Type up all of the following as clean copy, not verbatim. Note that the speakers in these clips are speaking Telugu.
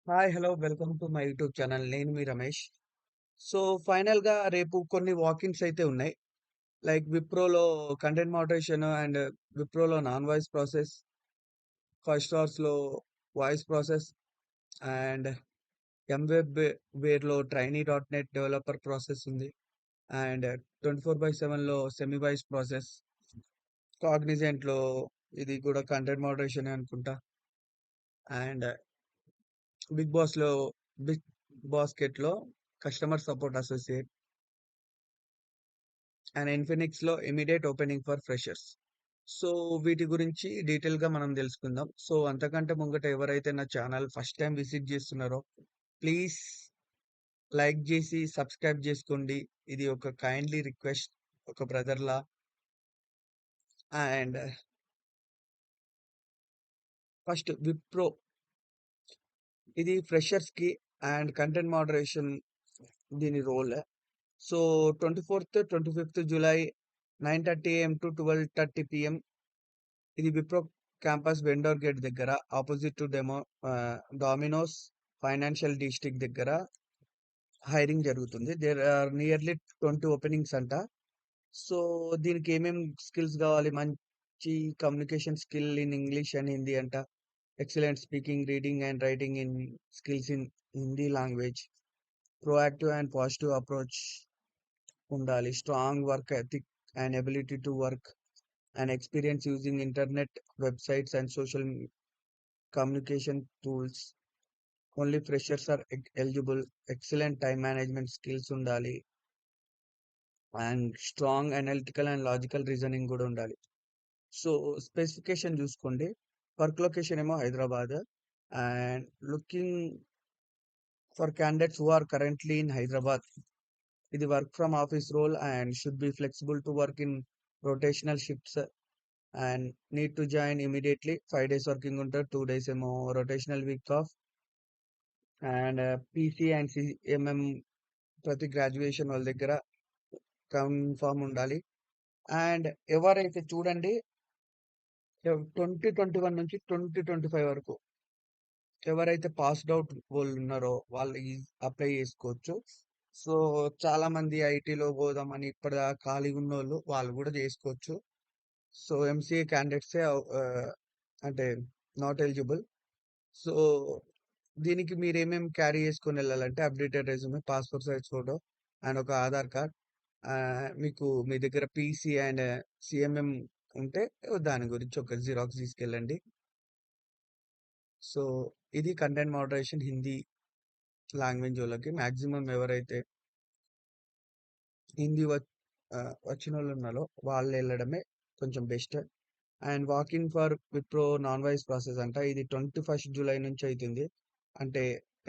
Hi! Hello! Welcome to my YouTube channel. నేను మీ రమేష్. సో, ఫైనల్‌గా రేపు కొన్ని వాకిన్స్ అయితే ఉన్నాయి. లైక్ విప్రోలో కంటెంట్ మోడరేషన్ అండ్ విప్రోలో నాన్ వాయిస్ ప్రాసెస్, ఫస్ట్ స్టార్స్‌లో వాయిస్ ప్రాసెస్ అండ్ ఎంవెబ్ వేర్‌లో trainee dot net developer process ఉంది. అండ్ 24/7లో సెమీ వాయిస్ ప్రాసెస్, కాగ్నిజెంట్‌లో ఇది కూడా కంటెంట్ మోడరేషనే అనుకుంటా. అండ్ బిగ్ బాస్‌లో బిగ్ బాస్కెట్‌లో కస్టమర్ సపోర్ట్ అసోసియేట్ అండ్ ఇన్ఫినిక్స్‌లో immediate opening for freshers. So, వీటి గురించి డీటెయిల్‌గా మనం తెలుసుకుందాం. సో, అంతకంటే ముంగట ఎవరైతే నా ఛానల్ ఫస్ట్ టైమ్ విజిట్ చేస్తున్నారో ప్లీజ్ లైక్ జేసి, సబ్స్క్రైబ్ జేసుకోండి. ఇది ఒక కైండ్లీ రిక్వెస్ట్ ఒక బ్రదర్‌లా. అండ్ ఫస్ట్ విప్రో ఇది ఫ్రెషర్స్‌కి అండ్ కంటెంట్ మోడరేషన్ దీని రోల్. సో, 24థ్, 25థ్ జులై 9:30 AM టు 12:30 PM ఇది విప్రో క్యాంపస్ వెండోర్ గేట్ దగ్గర opposite to Domino's financial district దగ్గర హైరింగ్ జరుగుతుంది. దేర్ ఆర్ నియర్లీ 20 ఓపెనింగ్స్ అంట. సో, దీనికి ఏమేం స్కిల్స్ కావాలి? మంచి communication skill in English and Hindi అంట. Excellent speaking, reading and writing in skills in Hindi language. Proactive and positive approach ఉండాలి. Strong work ethic and ability to work and experience using internet, websites and social communication tools. Only freshers are eligible. Excellent time management skills ఉండాలి. And strong analytical and logical reasoning కూడా ఉండాలి. సో, స్పెసిఫికేషన్ చూసుకోండి. వర్క్ లొకేషన్ ఏమో Hyderabad. And looking for candidates who are currently in Hyderabad. ఇది work from office role and should be flexible to work in rotational shifts and need to join immediately. 5 days working ఉంటారు. 2 డేస్ ఏమో rotational week off. And PC and CMM ప్రతి గ్రాడ్యుయేషన్ వాళ్ళ దగ్గర కన్ఫర్మ్ ఉండాలి. అండ్ ఎవరైతే చూడండి 2021 నుంచి 2025 వరకు ఎవరైతే పాస్డ్ అవుట్ వాళ్ళు ఉన్నారో వాళ్ళు అప్లై చేసుకోవచ్చు. సో, చాలా మంది ఐటీలో పోదామని ఇప్పటిదాకా ఖాళీగా ఉన్నోళ్ళు వాళ్ళు కూడా చేసుకోవచ్చు. సో, ఎంసీఏ క్యాండిడేట్సే అంటే నాట్ ఎలిజిబుల్. సో, దీనికి మీరేమేమి క్యారీ చేసుకొని వెళ్ళాలంటే updated resume, passport size photo and ఒక ఆధార్ కార్డ్. మీకు మీ దగ్గర పీసీ అండ్ సీఎంఎం ఉంటే దాని గురించి ఒక జిరాక్స్ తీసుకెళ్ళండి. సో, ఇది కంటెంట్ మోడరేషన్ హిందీ లాంగ్వేజ్ వాళ్ళకి. మాక్సిమం ఎవరైతే హిందీ వచ్చినోళ్ళు ఉన్నారో వాళ్ళు వెళ్ళడమే కొంచెం best. And walking for Wipro non voice process అంట. ఇది 21st జూలై నుంచి అయితుంది. అంటే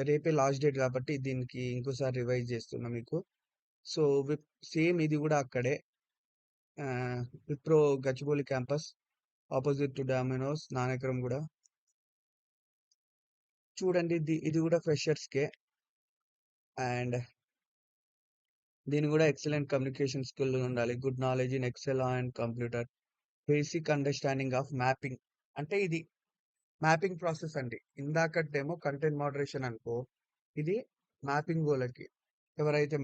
రేపే లాస్ట్ డేట్ కాబట్టి దీనికి ఇంకోసారి రివైజ్ చేస్తున్నా మీకు. సో, సేమ్ ఇది కూడా అక్కడే. Wipro Gachibowli campus opposite to Domino's Nanakramguda. చూడండి ఇది కూడా ఫ్రెషర్స్‌కే. అండ్ దీని కూడా ఎక్సలెంట్ కమ్యూనికేషన్ స్కిల్ ఉండాలి. Good knowledge in Excel and computer. Basic understanding of mapping. అంటే ఇది మ్యాపింగ్ ప్రాసెస్ అండి. ఇందాకటేమో కంటెంట్ మోడరేషన్ అనుకో. ఇది మ్యాపింగ్ వోళ్ళకి. ఎవరైతే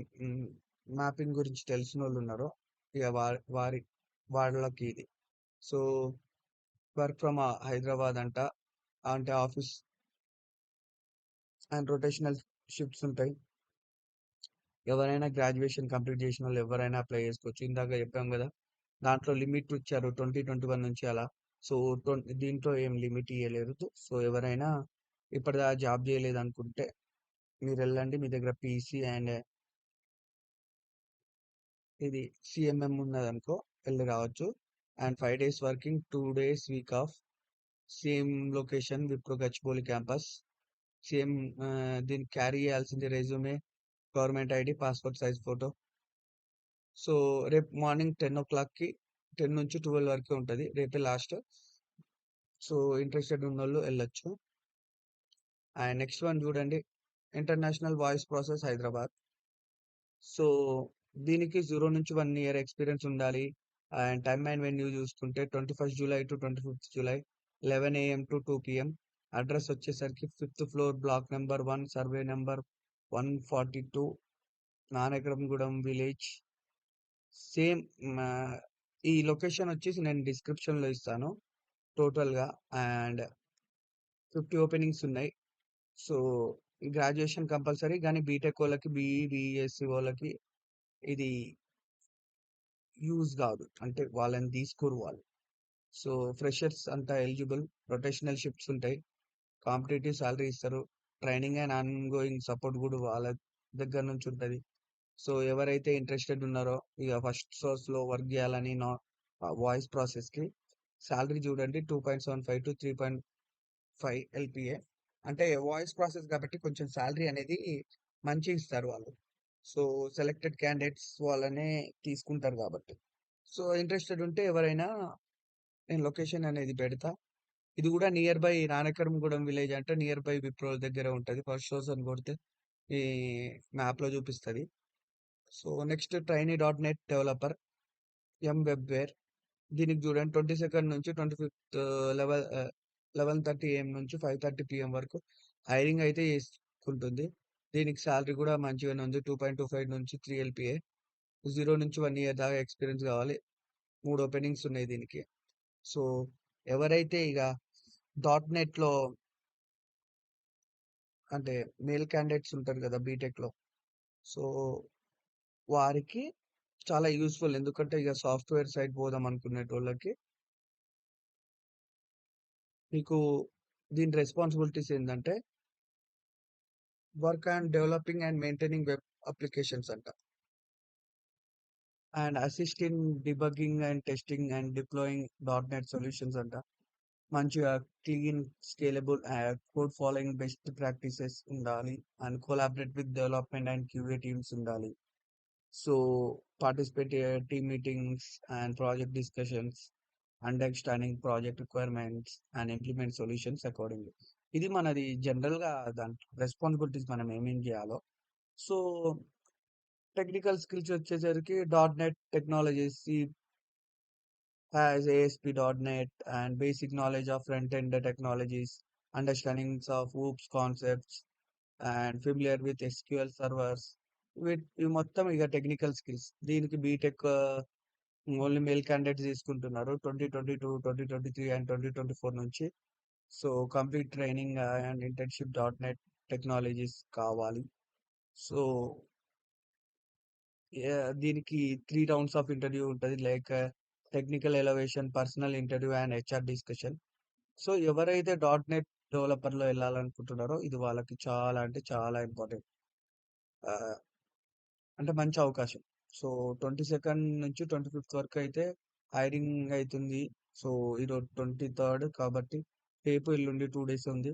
మ్యాపింగ్ గురించి తెలిసినోళ్ళు ఉన్నారో ఇక వాళ్ళకి ఇది. సో, వర్క్ ఫ్రమ్ హైదరాబాద్ అంట. అంటే ఆఫీస్ అండ్ రొటేషనల్ షిఫ్ట్స్ ఉంటాయి. ఎవరైనా గ్రాడ్యుయేషన్ కంప్లీట్ చేసినోళ్ళు ఎవరైనా అప్లై చేసుకోవచ్చు. ఇందాక చెప్పాం కదా! దాంట్లో లిమిట్ ఇచ్చారు 2021 నుంచి అలా. సో, దీంట్లో ఏం లిమిట్ ఇయ్యలేదు. సో, ఎవరైనా ఇప్పటిదాకా జాబ్ చేయలేదనుకుంటే మీరెళ్ళండి. మీ దగ్గర పీసీ అండ్ ఇది సీఎంఎం ఉన్నదనుకో ఎళ్లి రావచ్చు. And 5 days working, 2 days week off. Same location Wipro Gachibowli campus. Same దీనికి క్యారీ చేయాల్సింది resume, government ID, passport size photo. So, రేపు మార్నింగ్ 10:00కి 10 నుంచి 12 వరకే ఉంటది. రేపే లాస్ట్. సో, ఇంట్రెస్టెడ్ ఉన్నోళ్ళు ఎళ్ళొచ్చు. అండ్ నెక్స్ట్ వన్ చూడండి. International voice process Hyderabad. So, దీనికి 0-1 ఇయర్ ఎక్స్‌పీరియన్స్ ఉండాలి. అండ్ టైమ్ అండ్ వెన్యూ చూసుకుంటే 21st July to 25th July 11 AM to 2 PM. Address వచ్చేసరికి 5th floor, block number 1, survey number 142, Nanakramgudem village. Same ఈ లొకేషన్ వచ్చేసి నేను డిస్క్రిప్షన్లో ఇస్తాను టోటల్గా. అండ్ 50 ఓపెనింగ్స్ ఉన్నాయి. సో గ్రాడ్యుయేషన్ కంపల్సరీ, కానీ బీటెక్ వాళ్ళకి, బీఈసీ వాళ్ళకి ఇది యూజ్ కాదు, అంటే వాళ్ళని తీసుకోరు వాళ్ళు. సో ఫ్రెషర్స్ అంతా ఎలిజిబుల్. రొటేషనల్ షిఫ్ట్స్ ఉంటాయి, కాంపిటేటివ్ సాలరీ ఇస్తారు, training and on going support కూడా వాళ్ళ దగ్గర నుంచి ఉంటుంది. సో ఎవరైతే ఇంట్రెస్టెడ్ ఉన్నారో ఇక ఫస్ట్ సోర్స్లో వర్క్ చేయాలని వాయిస్ ప్రాసెస్కి సాలరీ చూడండి 2.75 to 3.5 LPA. అంటే వాయిస్ ప్రాసెస్ కాబట్టి కొంచెం సాలరీ అనేది మంచిగా ఇస్తారు వాళ్ళు. సో సెలెక్టెడ్ క్యాండిడేట్స్ వాళ్ళనే తీసుకుంటారు కాబట్టి. సో ఇంట్రెస్టెడ్ ఉంటే ఎవరైనా, నేను లొకేషన్ అనేది పెడతా. ఇది కూడా నియర్ బై నానకరంగూడెం విలేజ్, అంటే నియర్ బై విప్రోల్ దగ్గర ఉంటుంది. ఫస్ట్ షోస్ అని కొడితే ఈ మ్యాప్లో చూపిస్తుంది. So next trainee.net developer, webware. దీనికి చూడండి 22nd నుంచి 25th 11:30 AM నుంచి 5:30 PM వరకు హైరింగ్ అయితే చేసుకుంటుంది. దీనికి సాలరీ కూడా మంచిగానే ఉంది, 2.25 నుంచి 3 LPA. 0 నుంచి 1 year దాకా ఎక్స్పీరియన్స్ కావాలి. 3 ఓపెనింగ్స్ ఉన్నాయి దీనికి. సో ఎవరైతే ఇక .NETలో అంటే మేల్ క్యాండిడేట్స్ ఉంటారు కదా బీటెక్లో, సో వారికి చాలా యూస్ఫుల్. ఎందుకంటే ఇక సాఫ్ట్వేర్ సైడ్ పోదాం అనుకునేటోళ్ళకి మీకు దీని రెస్పాన్సిబిలిటీస్ ఏంటంటే work and developing and maintaining web applications అంట, and assist in debugging and testing and deploying .NET solutions అంట. మంచిగా clean, scalable code following best practices ఉండాలి, and collaborate with development and QA teams ఉండాలి. So participate team meetings and project discussions, understanding project requirements and implement solutions accordingly. ఇది మనది జనరల్గా దాని రెస్పాన్సిబిలిటీస్, మనం ఏమేం చేయాలో. సో టెక్నికల్ స్కిల్స్ వచ్చేసరికి .NET technologies has ASP.NET and basic knowledge of front-end technologies, understandings of OOPS concepts, and familiar with SQL servers. ఇవి మొత్తం ఇక టెక్నికల్ స్కిల్స్. దీనికి బీటెక్ ఓన్లీ మేల్ క్యాండిడేట్స్ తీసుకుంటున్నారు 2022, 2023 అండ్ 2024 నుంచి. So complete training and internship .NET technologies కావాలి. సో దీనికి 3 rounds ఆఫ్ ఇంటర్వ్యూ ఉంటుంది, like technical elevation, personal interview and HR discussion. So ఎవరైతే .NET డెవలపర్లో వెళ్ళాలనుకుంటున్నారో ఇది వాళ్ళకి చాలా అంటే చాలా ఇంపార్టెంట్, అంటే మంచి అవకాశం. సో 22nd నుంచి 25th వరకు అయితే హైరింగ్ అవుతుంది. సో ఈరోజు 23rd కాబట్టి రేపు ఎల్లుండి 2 days ఉంది.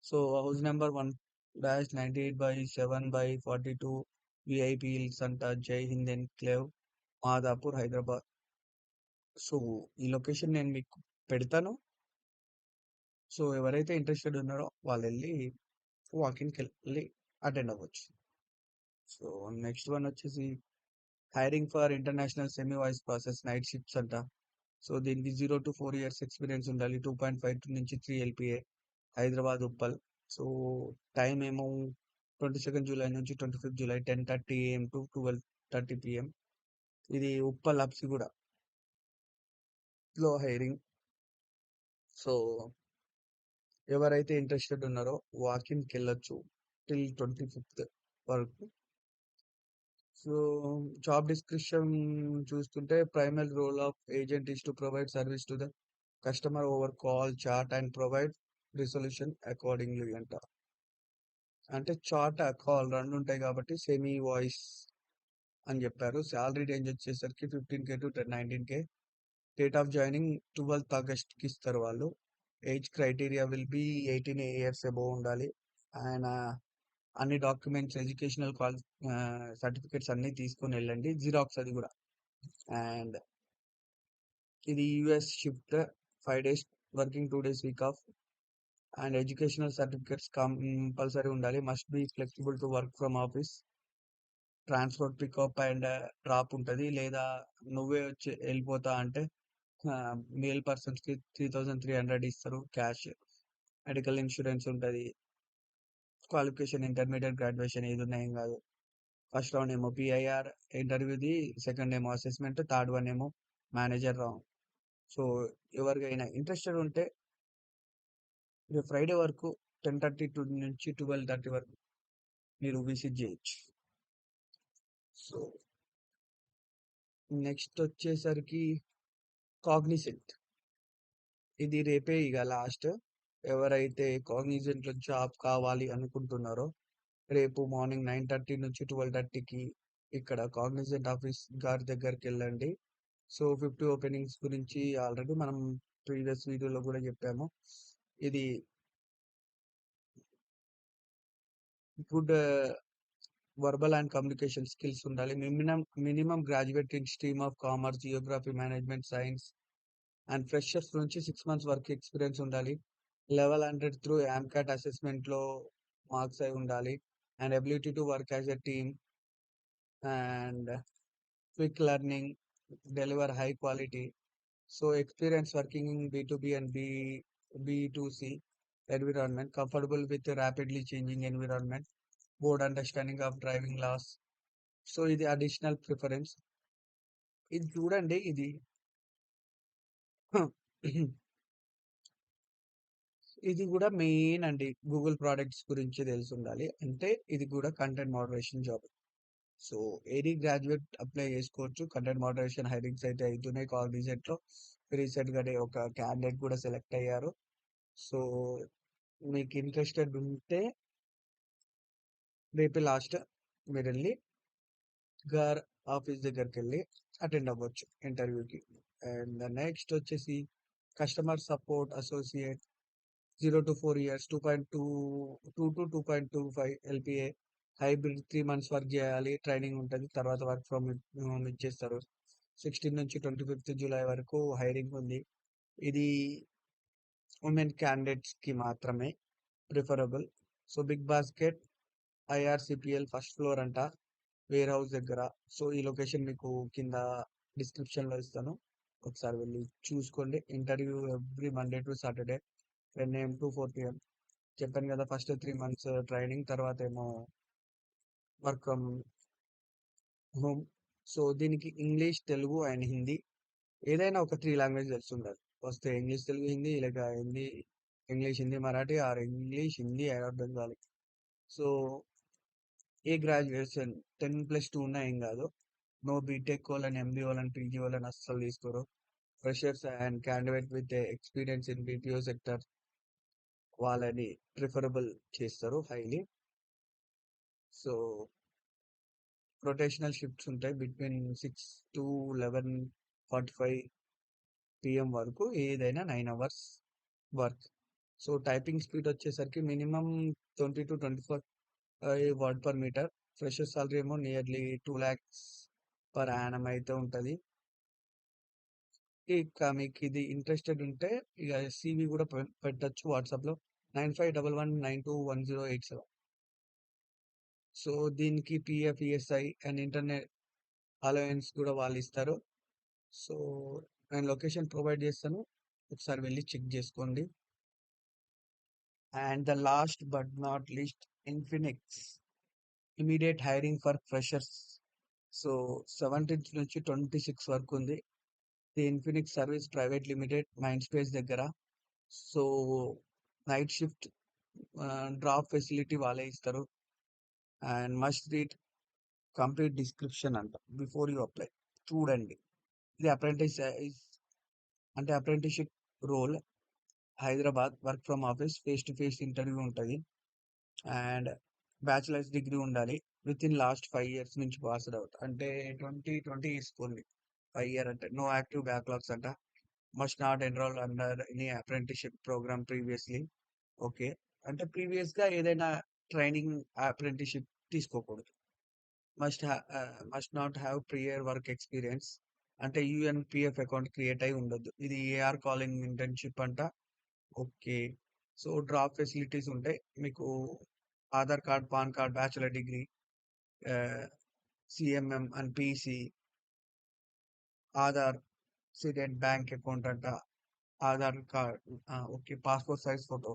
So house number 1-98/7/42 VIP hills అంట, జై హింద్ ఎన్క్లేవ్, మాదాపూర్, హైదరాబాద్. సో ఈ లొకేషన్ నేను మీకు పెడతాను. సో ఎవరైతే ఇంట్రెస్టెడ్ ఉన్నారో వాళ్ళు వెళ్ళి వాకిన్కి వెళ్ళి అటెండ్ అవ్వచ్చు. సో నెక్స్ట్ వన్ వచ్చేసి hiring for international semi voice process night shifts అంట. సో దీనికి 0 to 4 years ఎక్స్పీరియన్స్ ఉండాలి, 2.5 నుంచి 3 LPA, Hyderabad, Uppal. So time ఏమో 22nd July నుంచి 25th July 10:30 AM to 12:30 PM. ఇది ఉప్పల్ హబ్సిగూడలో హైరింగ్. సో ఎవరైతే ఇంట్రెస్టెడ్ ఉన్నారో వాకిన్కి వెళ్ళొచ్చు టిల్ 25th వరకు. సో జాబ్ డిస్క్రిప్షన్ చూస్తుంటే primary role of agent is to provide service to the customer over call, chat and provide resolution accordingly అంట. అంటే చాట్, కాల్ రెండు ఉంటాయి కాబట్టి సెమీ వాయిస్ అని చెప్పారు. శాలరీ రేంజ్ వచ్చేసరికి 15K to 19K. Date of joining 12th August ఇస్తారు వాళ్ళు. Age criteria will be 18 years above ఉండాలి. అండ్ అన్ని డాక్యుమెంట్స్, ఎడ్యుకేషనల్ సర్టిఫికేట్స్ అన్ని తీసుకొని వెళ్ళండి, జిరాక్స్ అది కూడా. అండ్ ఇది US shift, 5 days working, 2 days week off. And educational certificates compulsory ఉండాలి. Must be flexible to work from office. Transport pickup and drop ఉంటుంది, లేదా నువ్వే వచ్చి వెళ్ళిపోతా అంటే మేల్ పర్సన్స్కి 3,300 ఇస్తారు క్యాష్. మెడికల్ ఇన్సూరెన్స్ ఉంటది. క్వాలిఫికేషన్ ఇంటర్మీడియట్, గ్రాడ్యుయేషన్ ఏదున్నా ఏం గాదు. ఫస్ట్ రౌండ్ ఏమో పీఐఆర్ ఇంటర్వ్యూది, సెకండ్ ఏమో అసెస్మెంట్, థర్డ్ వన్ ఏమో మేనేజర్ రౌండ్. సో ఎవరికైనా ఇంట్రెస్టెడ్ ఉంటే రేపు ఫ్రైడే వరకు 10:30 నుంచి 12:30 వరకు మీరు విజిట్ చేయొచ్చు. సో నెక్స్ట్ వచ్చేసరికి కాగ్నిసెంట్. ఇది రేపే ఇక లాస్ట్. ఎవరైతే కాగ్నిజెంట్ లో జాబ్ కావాలి అనుకుంటున్నారో రేపు మార్నింగ్ 9:30 నుంచి 12:30కి ఇక్కడ కాగ్నిజెంట్ ఆఫీస్ గారి దగ్గరికి వెళ్ళండి. సో 50 ఓపెనింగ్స్ గురించి ఆల్రెడీ మనం ప్రీవియస్ వీడియోలో కూడా చెప్పాము. ఇది good verbal and communication skills ఉండాలి. Minimum graduate in stream of commerce, geography, management, science and freshers నుంచి 6 మంత్స్ వర్క్ ఎక్స్పీరియన్స్ ఉండాలి. లెవెల్ 100 త్రూ AMCAT అసెస్మెంట్లో మార్క్స్ అయి ఉండాలి. And ability to work as a team and quick learning, deliver high quality. So experience working in B2B and B2C environment, comfortable with rapidly changing environment, board understanding of driving laws. So ఇది అడిషనల్ ప్రిఫరెన్స్. ఇది చూడండి, ఇది ఇది కూడా మెయిన్ అండి. గూగుల్ ప్రోడక్ట్స్ గురించి తెలిసి ఉండాలి. అంటే ఇది కూడా కంటెంట్ మోడరేషన్ జాబ్. సో ఏడీ గ్రాడ్యుయేట్ అప్లై చేసుకోవచ్చు. కంటెంట్ మోడరేషన్ హైరింగ్స్ అయితే అవుతున్నాయి కాగ్నిజెంట్ లో. రీసెంట్ గానే ఒక క్యాండిడేట్ కూడా సెలెక్ట్ అయ్యారు. సో మీకు ఇంట్రెస్టెడ్ ఉంటే రేపే లాస్ట్. మీరు వెళ్ళి గార్ ఆఫీస్ దగ్గరికి వెళ్ళి అటెండ్ అవ్వచ్చు ఇంటర్వ్యూకి. అండ్ నెక్స్ట్ వచ్చేసి customer support associate 0 to 4 years, 2.2 to 2.25 LPA, hybrid 3 months work చేయాలి, ట్రైనింగ్ ఉంటుంది, తర్వాత వర్క్ ఫ్రమ్ ఇచ్చేస్తారు. 16 నుంచి 25 జూలై వరకు హైరింగ్ ఉంది. ఇది ఉమెన్ క్యాండిడేట్స్ కి మాత్రమే preferable. So big basket IRCPL first floor అంట, వేర్ హౌస్ దగ్గర. సో ఈ లొకేషన్ మీకు కింద డిస్క్రిప్షన్ లో ఇస్తాను, ఒకసారి వెళ్ళి చూసుకోండి. Interview every Monday to Saturday 10 AM to 4 PM. చెప్పాను కదా, ఫస్ట్ 3 months ట్రైనింగ్, తర్వాత ఏమో వర్క్ ఫ్రమ్ హోమ్. సో దీనికి ఇంగ్లీష్, తెలుగు అండ్ హిందీ ఏదైనా ఒక 3 లాంగ్వేజ్ తెలిసి ఉండాలి. వస్తే ఇంగ్లీష్, తెలుగు, హిందీ, లేక Hindi English, Hindi Marathi, or English, Hindi, అర్థం కావాలి. సో ఏ గ్రాడ్యుయేషన్ 10+2 ఉన్నా ఏం కాదు. నో బీటెక్ వాళ్ళని, MBA వాళ్ళని, PG వాళ్ళని అస్సలు తీసుకోరు. Freshers and candidate with experience in BPO sector వాళ్ళని ప్రిఫరబుల్ చేస్తారు హైలీ. సో రొటేషనల్ షిఫ్ట్స్ ఉంటాయి బిట్వీన్ 6 to 11:45 PM వరకు, ఏదైనా 9 hours work. So typing speed వచ్చేసరికి minimum 20 to 24 word per meter. Fresher salary ఏమో నియర్లీ 2 lakhs per annum అయితే ఉంటుంది. ఇక మీకు ఇది ఇంట్రెస్టెడ్ ఉంటే ఇక CV కూడా పెట్టచ్చు వాట్సాప్లో 9511921087. సో దీనికి PF, ESI and internet allowance కూడా వాళ్ళు ఇస్తారు. సో నేను లొకేషన్ ప్రొవైడ్ చేస్తాను, ఒకసారి వెళ్ళి చెక్ చేసుకోండి. And the last but not least, Infinix immediate hiring for freshers. So 17th నుంచి 26 వరకు ఉంది. The Infinix service private limited, mind space దగ్గర. So night shift, drop facility వాళ్ళే ఇస్తారు. And must read complete description అంట బిఫోర్ యూ అప్లై. చూడండి, ఇది apprenticeship role, Hyderabad, work from office, face to face interview ఉంటుంది. అండ్ బ్యాచిలర్స్ డిగ్రీ ఉండాలి, విత్ ఇన్ లాస్ట్ 5 years నుంచి పాస్డ్ అవుట్. అంటే 2020 తీసుకోండి, 5 year అంటే నో యాక్టివ్ బ్యాక్లాగ్స్ అంట. Must not enroll under any apprenticeship program previously. Okay, అంటే ప్రీవియస్ గా ఏదైనా ట్రైనింగ్ అప్రెంటిస్షిప్ తీసుకోకూడదు. Must not have prior work experience, అంటే UNPF అకౌంట్ క్రియేట్ అయి ఉండొద్దు. ఇది AR కాలింగ్ ఇంటర్న్షిప్ అంట. ఓకే, సో డ్రాప్ ఫెసిలిటీస్ ఉంటాయి మీకు. Aadhaar card, PAN card, bachelor degree, CMM and PC, Aadhaar, సిడెంట్, బ్యాంక్ అకౌంట్ అంట, Aadhaar card, okay, passport size photo,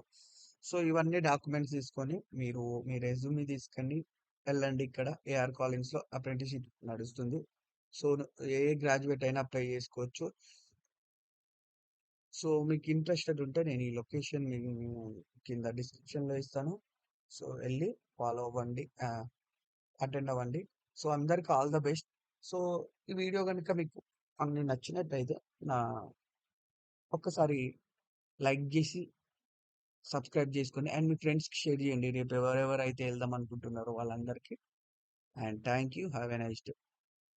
so ఇవన్నీ డాక్యుమెంట్స్ తీసుకొని మీరు మీ రెజ్యూమ్ తీసుకొని వెళ్ళండి. ఇక్కడ ఏఆర్ కాలేజ్లో అప్రెంటిస్‌షిప్ నడుస్తుంది. సో ఏ గ్రాడ్యుయేట్ అయినా అప్లై చేసుకోవచ్చు. సో మీకు ఇంట్రెస్టెడ్ ఉంటే నేను ఈ లొకేషన్ కింద డిస్క్రిప్షన్‌లో ఇస్తాను. సో వెళ్ళి ఫాలో అవ్వండి. అటెండ్ అవ్వండి. సో అందరికి ఆల్ ద బెస్ట్. సో ఈ వీడియో గనుక మీకు అన్ని నచ్చినట్టయితే నా ఒక్కసారి లైక్ చేసి సబ్స్క్రైబ్ చేసుకోండి. అండ్ మీ ఫ్రెండ్స్‌కి షేర్ చేయండి. రేపు ఎవరెవరైతే వెళ్దాం అనుకుంటున్నారో వాళ్ళందరికీ. And thank you. Have a nice day.